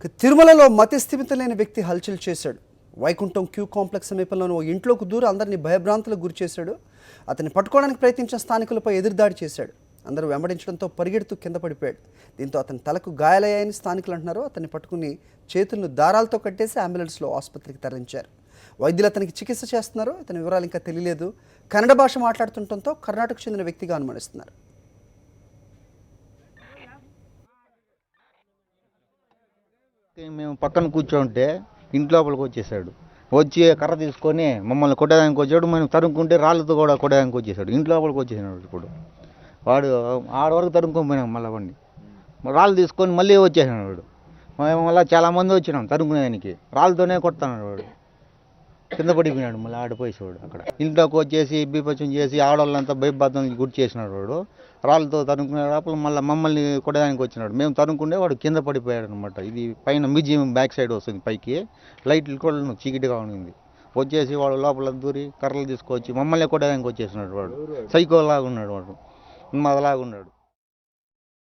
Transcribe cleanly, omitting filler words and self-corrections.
తిరుమలలో మతి స్థిమితం లేని వ్యక్తి హల్చల్ చేశాడు. వైకుంఠం క్యూ కాంప్లెక్స్ సమీపంలోని ఓ ఇంట్లోకి దూరి అందరినీ భయభ్రాంతులకు గురి చేశాడు. అతన్ని పట్టుకోవడానికి ప్రయత్నించిన స్థానికులపై ఎదురుదాడి చేశాడు. అందరూ వెంబడించడంతో పరిగెడుతూ కింద పడిపోయాడు. దీంతో అతని తలకు గాయాలయ్యాయని స్థానికులు అంటున్నారు. అతన్ని పట్టుకుని చేతులను దారాలతో కట్టేసి అంబులెన్స్లో ఆసుపత్రికి తరలించారు. వైద్యులు అతనికి చికిత్స చేస్తున్నారు. అతని వివరాలు ఇంకా తెలియలేదు. కన్నడ భాష మాట్లాడుతుండటంతో కర్ణాటకకు చెందిన వ్యక్తిగా అనుమానిస్తున్నారు. మేము పక్కన కూర్చోంటే ఇంట్లోపలికి వచ్చేసాడు. వచ్చి కర్ర తీసుకొని మమ్మల్ని కొట్టడానికి వచ్చాడు. మేము తరుముకుంటే రాళ్ళతో కూడా కొట్టడానికి వచ్చేసాడు. ఇంట్లోపలికి వచ్చేసాడు. ఇప్పుడు వాడు ఆడ వరకు తరుముకొని పోయినాం. మళ్ళీ వాడిని రాళ్ళు తీసుకొని మళ్ళీ వచ్చేసాడు. వాడు మేము మళ్ళీ చాలామంది వచ్చినాం తరుముకునేదానికి. రాళ్ళతోనే కొడతాడు. వాడు కింద పడిపోయినాడు. మళ్ళీ ఆడిపోయేసాడు. అక్కడ ఇంట్లోకి వచ్చేసి బీపచ్చం చేసి ఆడవాళ్ళంతా భయబాధం గుర్తు చేసినాడు. వాడు రాళ్ళతో తరుముకునే లోపల మళ్ళీ మమ్మల్ని కొట్టడానికి వచ్చినాడు. మేము తరుముకుంటే వాడు కింద పడిపోయాడు అనమాట. ఇది పైన మ్యూజియం బ్యాక్ సైడ్ వస్తుంది. పైకి లైట్లు కూడా చీకటిగా ఉంది. వచ్చేసి వాడు లోపల దూరి కర్రలు తీసుకొచ్చి మమ్మల్ని కొట్టడానికి వచ్చేసినాడు. వాడు సైకో లాగా ఉన్నాడు. వాడు మాదలాగా ఉన్నాడు.